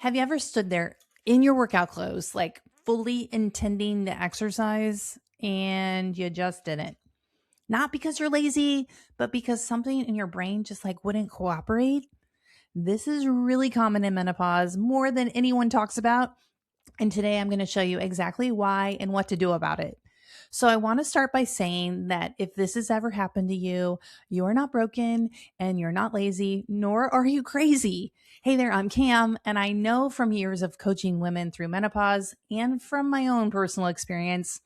Have you ever stood there in your workout clothes, like fully intending to exercise, and you just didn't? Not because you're lazy, but because something in your brain just like wouldn't cooperate. This is really common in menopause, more than anyone talks about. And today I'm going to show you exactly why and what to do about it. So I want to start by saying that if this has ever happened to you, you're not broken and you're not lazy, nor are you crazy. Hey there, I'm Cam, and I know from years of coaching women through menopause and from my own personal experience,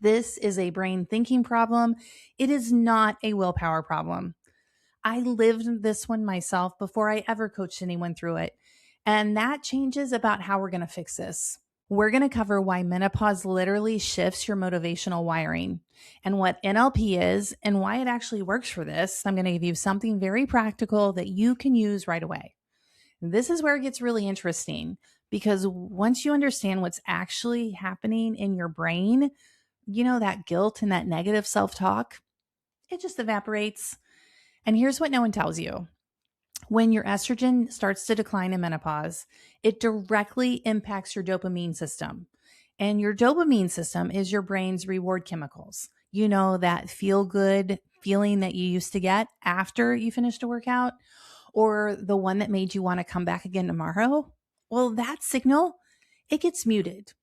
this is a brain thinking problem. It is not a willpower problem. I lived this one myself before I ever coached anyone through it. And that changes about how we're going to fix this. We're going to cover why menopause literally shifts your motivational wiring and what NLP is and why it actually works for this. I'm going to give you something very practical that you can use right away. This is where it gets really interesting because once you understand what's actually happening in your brain, that guilt and that negative self-talk, it just evaporates. And here's what no one tells you. When your estrogen starts to decline in menopause, it directly impacts your dopamine system. And your dopamine system is your brain's reward chemicals. You know, that feel good feeling that you used to get after you finished a workout, or the one that made you want to come back again tomorrow. Well, that signal, it gets muted.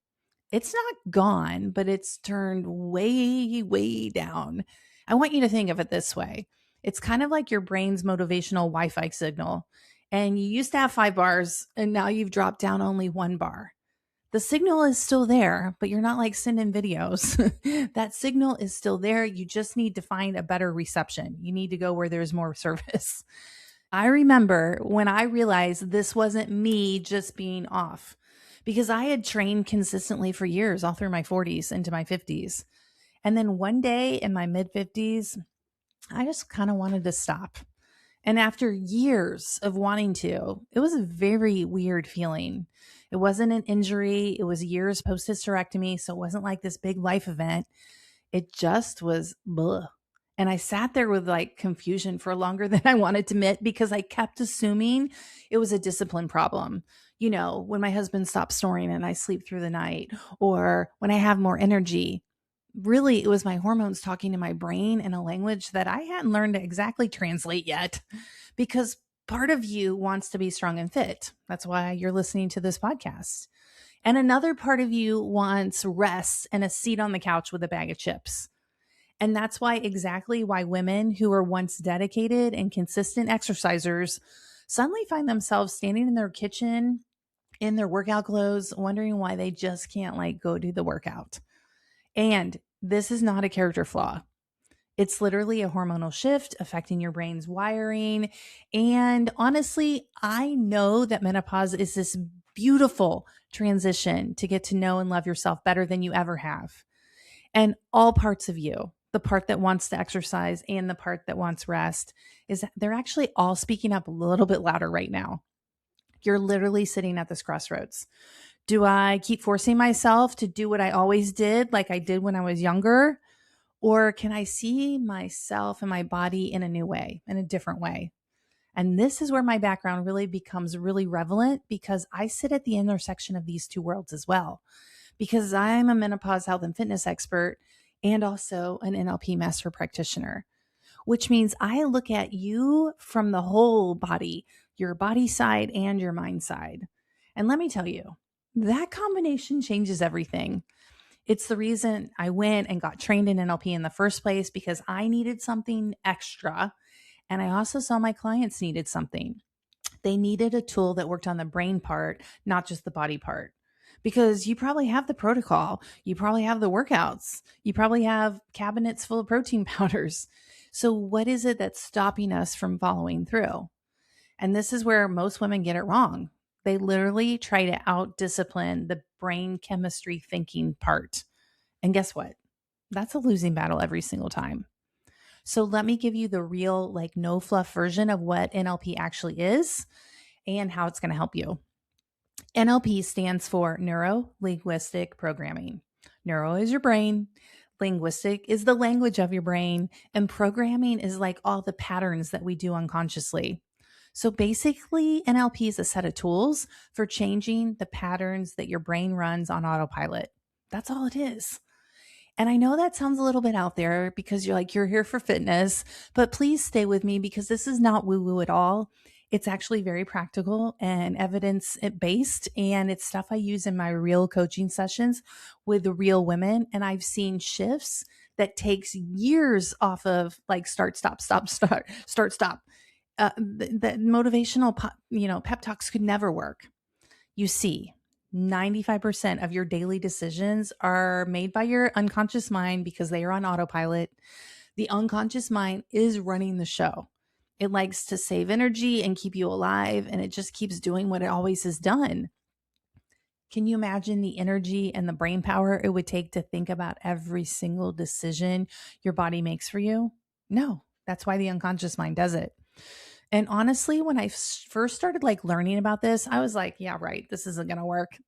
It's not gone, but it's turned way, way down. I want you to think of it this way. It's kind of like your brain's motivational Wi-Fi signal. And you used to have 5 bars, and now you've dropped down only 1 bar. The signal is still there, but you're not like sending videos. That signal is still there. You just need to find a better reception. You need to go where there's more service. I remember when I realized this wasn't me just being off because I had trained consistently for years, all through my 40s into my 50s. And then one day in my mid 50s, I just kind of wanted to stop. And after years of wanting to, it was a very weird feeling. It wasn't an injury, it was years post hysterectomy. So it wasn't like this big life event. It just was blah. And I sat there with like confusion for longer than I wanted to admit because I kept assuming it was a discipline problem. You know, when my husband stops snoring and I sleep through the night, or when I have more energy. Really, it was my hormones talking to my brain in a language that I hadn't learned to exactly translate yet because part of you wants to be strong and fit. That's why you're listening to this podcast. And another part of you wants rest and a seat on the couch with a bag of chips. And that's exactly why women who were once dedicated and consistent exercisers suddenly find themselves standing in their kitchen in their workout clothes, wondering why they just can't like go do the workout. And this is not a character flaw. It's literally a hormonal shift affecting your brain's wiring. And honestly, I know that menopause is this beautiful transition to get to know and love yourself better than you ever have. And all parts of you, the part that wants to exercise and the part that wants rest, is they're actually all speaking up a little bit louder right now. You're literally sitting at this crossroads. Do I keep forcing myself to do what I always did, like I did when I was younger? Or can I see myself and my body in a new way, in a different way? And this is where my background really becomes really relevant because I sit at the intersection of these two worlds as well. Because I'm a menopause health and fitness expert and also an NLP Master Practitioner, which means I look at you from the whole body, your body side and your mind side. And let me tell you, that combination changes everything. It's the reason I went and got trained in NLP in the first place because I needed something extra. And I also saw my clients needed something. They needed a tool that worked on the brain part, not just the body part. Because you probably have the protocol, you probably have the workouts, you probably have cabinets full of protein powders. So what is it that's stopping us from following through? And this is where most women get it wrong. They literally try to out-discipline the brain chemistry thinking part. And guess what? That's a losing battle every single time. So let me give you the real, like, no fluff version of what NLP actually is and how it's going to help you. NLP stands for Neuro Linguistic Programming. Neuro is your brain. Linguistic is the language of your brain. And programming is like all the patterns that we do unconsciously. So basically, NLP is a set of tools for changing the patterns that your brain runs on autopilot. That's all it is. And I know that sounds a little bit out there because you're like, you're here for fitness, but please stay with me because this is not woo woo at all. It's actually very practical and evidence based. And it's stuff I use in my real coaching sessions with the real women. And I've seen shifts that takes years off of like start, stop, stop, start, stop. The motivational, pep talks could never work. You see, 95% of your daily decisions are made by your unconscious mind because they are on autopilot. The unconscious mind is running the show. It likes to save energy and keep you alive, and it just keeps doing what it always has done. Can you imagine the energy and the brain power it would take to think about every single decision your body makes for you? No, that's why the unconscious mind does it. And honestly, when I first started like learning about this, I was like, yeah, right, this isn't going to work.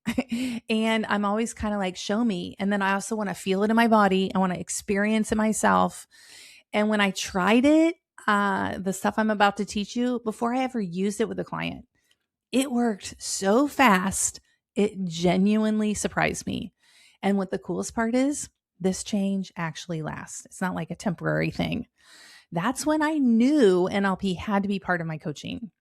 And I'm always kind of like, show me. And then I also want to feel it in my body. I want to experience it myself. And when I tried it, the stuff I'm about to teach you, before I ever used it with a client, it worked so fast. It genuinely surprised me. And what the coolest part is, this change actually lasts. It's not like a temporary thing. That's when I knew NLP had to be part of my coaching.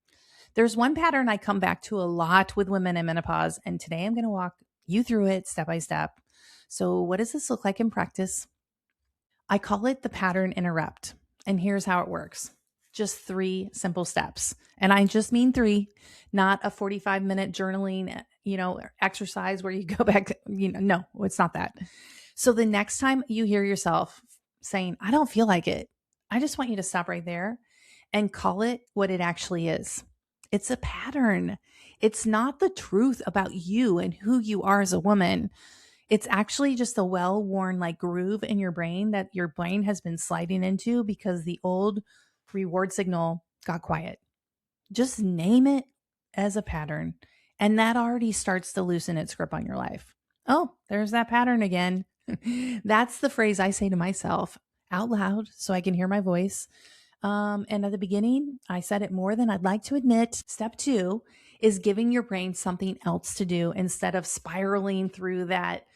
There's one pattern I come back to a lot with women in menopause, and today I'm going to walk you through it step by step. So, what does this look like in practice? I call it the pattern interrupt. And here's how it works. Just 3 simple steps. And I just mean 3, not a 45-minute journaling, exercise where you go back, no, it's not that. So the next time you hear yourself saying, I don't feel like it, I just want you to stop right there and call it what it actually is. It's a pattern. It's not the truth about you and who you are as a woman. It's actually just a well-worn like groove in your brain that your brain has been sliding into because the old reward signal got quiet. Just name it as a pattern, and that already starts to loosen its grip on your life. Oh, there's that pattern again. That's the phrase I say to myself out loud so I can hear my voice. And at the beginning, I said it more than I'd like to admit. Step 2 is giving your brain something else to do instead of spiraling through that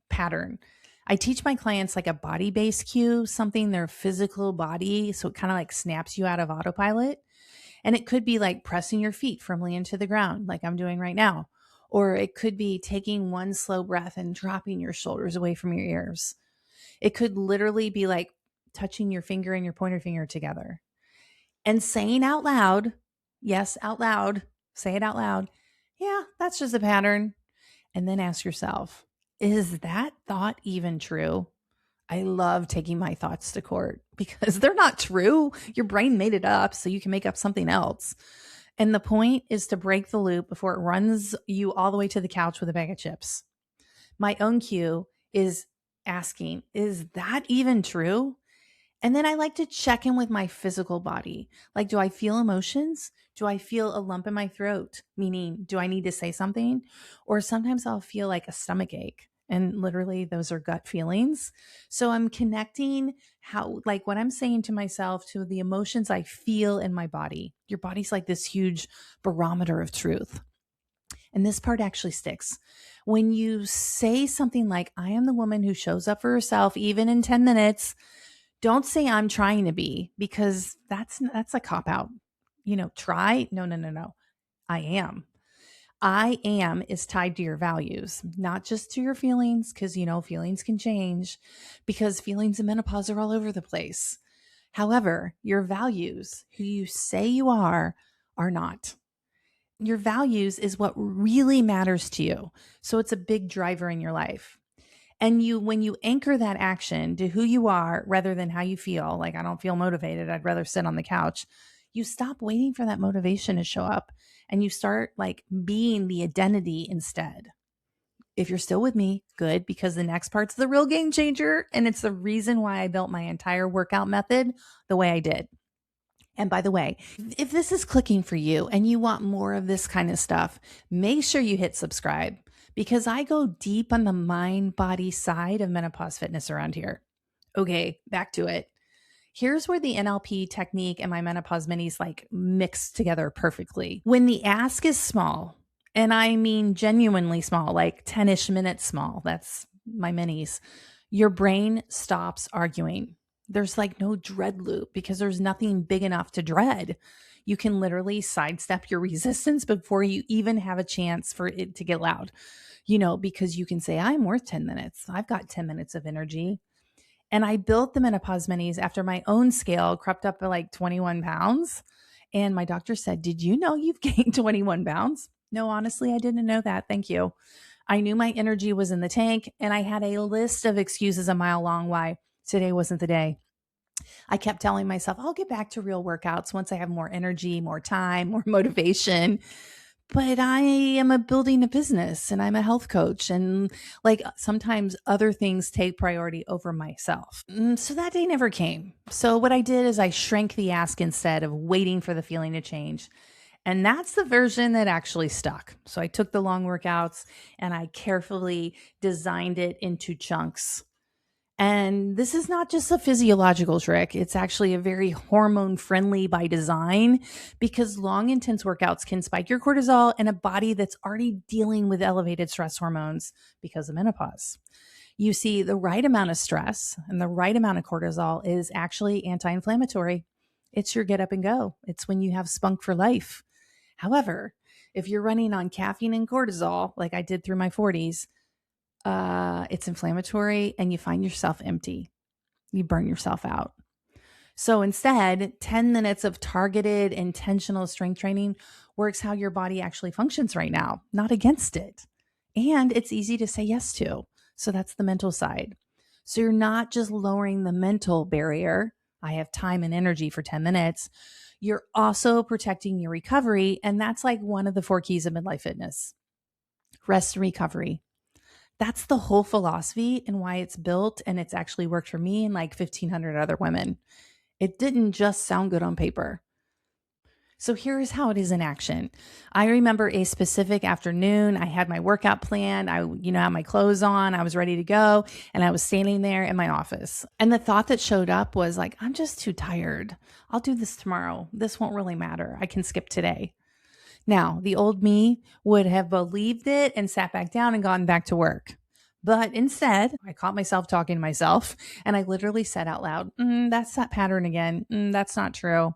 pattern. I teach my clients like a body-based cue, something their physical body, so it kind of like snaps you out of autopilot. And it could be like pressing your feet firmly into the ground, like I'm doing right now. Or it could be taking one slow breath and dropping your shoulders away from your ears. It could literally be like touching your finger and your pointer finger together and saying out loud, yes, out loud, say it out loud. Yeah, that's just a pattern. And then ask yourself, is that thought even true? I love taking my thoughts to court because they're not true. Your brain made it up so you can make up something else. And the point is to break the loop before it runs you all the way to the couch with a bag of chips. My own cue is asking, is that even true? And then I like to check in with my physical body. Like, do I feel emotions? Do I feel a lump in my throat? Meaning, do I need to say something? Or sometimes I'll feel like a stomach ache. And literally, those are gut feelings. So I'm connecting how, like, what I'm saying to myself to the emotions I feel in my body. Your body's like this huge barometer of truth. And this part actually sticks. When you say something like, I am the woman who shows up for herself, even in 10 minutes, don't say I'm trying to be, because that's a cop out. Try. No. I am. I am is tied to your values, not just to your feelings, because feelings can change because feelings in menopause are all over the place. However, your values, who you say you are not. Your values is what really matters to you. So it's a big driver in your life. And when you anchor that action to who you are rather than how you feel, like I don't feel motivated, I'd rather sit on the couch, you stop waiting for that motivation to show up and you start like being the identity instead. If you're still with me, good, because the next part's the real game changer. And it's the reason why I built my entire workout method the way I did. And by the way, if this is clicking for you and you want more of this kind of stuff, make sure you hit subscribe, because I go deep on the mind-body side of menopause fitness around here. Okay, back to it. Here's where the NLP technique and my menopause minis like mix together perfectly. When the ask is small, and I mean genuinely small, like 10-ish minutes small, that's my minis, your brain stops arguing. There's like no dread loop because there's nothing big enough to dread. You can literally sidestep your resistance before you even have a chance for it to get loud, because you can say, I'm worth 10 minutes. I've got 10 minutes of energy. And I built the menopause minis after my own scale crept up to like 21 pounds. And my doctor said, Did you know you've gained 21 pounds? No, honestly, I didn't know that. Thank you. I knew my energy was in the tank, and I had a list of excuses a mile long why today wasn't the day. I kept telling myself, I'll get back to real workouts once I have more energy, more time, more motivation. But I am building a business and I'm a health coach, and like sometimes other things take priority over myself. So that day never came. So what I did is I shrank the ask instead of waiting for the feeling to change. And that's the version that actually stuck. So I took the long workouts and I carefully designed it into chunks. And this is not just a physiological trick. It's actually a very hormone friendly by design, because long, intense workouts can spike your cortisol in a body that's already dealing with elevated stress hormones because of menopause. You see, the right amount of stress and the right amount of cortisol is actually anti-inflammatory. It's your get up and go. It's when you have spunk for life. However, if you're running on caffeine and cortisol, like I did through my 40s, it's inflammatory and you find yourself empty. You burn yourself out. So instead, 10 minutes of targeted, intentional strength training works how your body actually functions right now, not against it. And it's easy to say yes to. So that's the mental side. So you're not just lowering the mental barrier. I have time and energy for 10 minutes. You're also protecting your recovery. And that's like one of the 4 keys of midlife fitness: rest and recovery. That's the whole philosophy and why it's built, and it's actually worked for me and like 1,500 other women. It didn't just sound good on paper. So here's how it is in action. I remember a specific afternoon. I had my workout plan. I, had my clothes on. I was ready to go. And I was standing there in my office. And the thought that showed up was like, I'm just too tired. I'll do this tomorrow. This won't really matter. I can skip today. Now, the old me would have believed it and sat back down and gotten back to work. But instead, I caught myself talking to myself, and I literally said out loud, that's that pattern again. That's not true.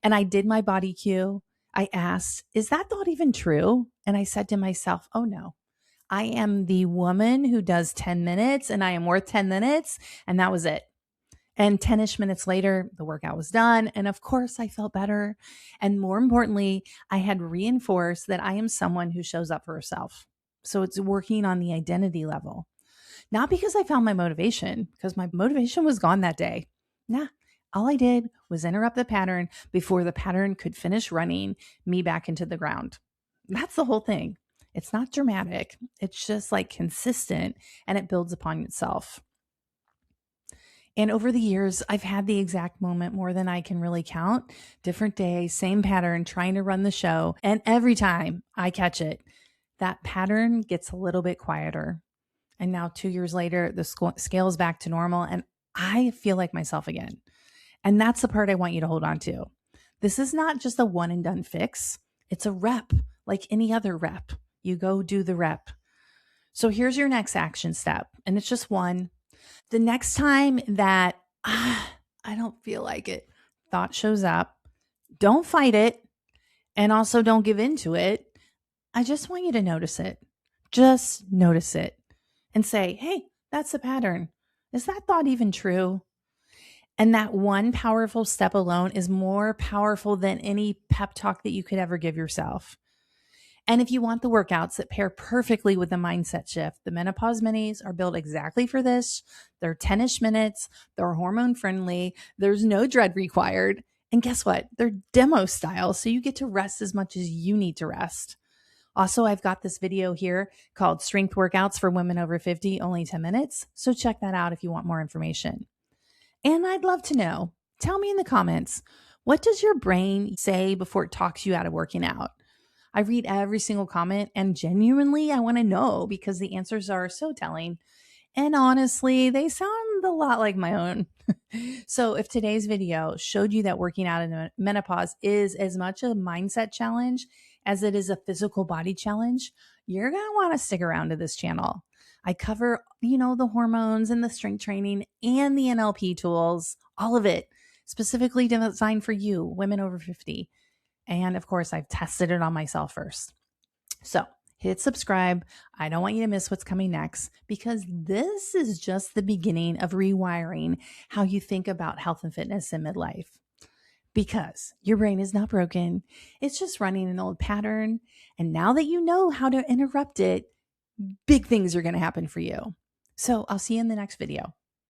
And I did my body cue. I asked, is that thought even true? And I said to myself, oh no, I am the woman who does 10 minutes and I am worth 10 minutes. And that was it. And 10-ish minutes later, the workout was done. And of course, I felt better. And more importantly, I had reinforced that I am someone who shows up for herself. So it's working on the identity level. Not because I found my motivation, because my motivation was gone that day. Nah, all I did was interrupt the pattern before the pattern could finish running me back into the ground. That's the whole thing. It's not dramatic. It's just like consistent, and it builds upon itself. And over the years, I've had the exact moment more than I can really count. Different day, same pattern, trying to run the show. And every time I catch it, that pattern gets a little bit quieter. And now 2 years later, the scale is back to normal and I feel like myself again. And that's the part I want you to hold on to. This is not just a one and done fix. It's a rep, like any other rep. You go do the rep. So here's your next action step. And it's just one. The next time that I don't feel like it thought shows up, don't fight it. And also don't give in to it. I just want you to notice it. Just notice it and say, hey, that's a pattern. Is that thought even true? And that one powerful step alone is more powerful than any pep talk that you could ever give yourself. And if you want the workouts that pair perfectly with the mindset shift, the Menopause Minis are built exactly for this. They're 10-ish minutes. They're hormone friendly. There's no dread required. And guess what? They're demo style, so you get to rest as much as you need to rest. Also, I've got this video here called Strength Workouts for Women Over 50, only 10 minutes. So check that out if you want more information. And I'd love to know, tell me in the comments, what does your brain say before it talks you out of working out? I read every single comment and genuinely I want to know because the answers are so telling. And honestly, they sound a lot like my own. So if today's video showed you that working out in menopause is as much a mindset challenge as it is a physical body challenge, you're going to want to stick around to this channel. I cover, the hormones and the strength training and the NLP tools, all of it specifically designed for you, women over 50. And of course, I've tested it on myself first. So hit subscribe. I don't want you to miss what's coming next, because this is just the beginning of rewiring how you think about health and fitness in midlife. Because your brain is not broken. It's just running an old pattern. And now that you know how to interrupt it, big things are going to happen for you. So I'll see you in the next video.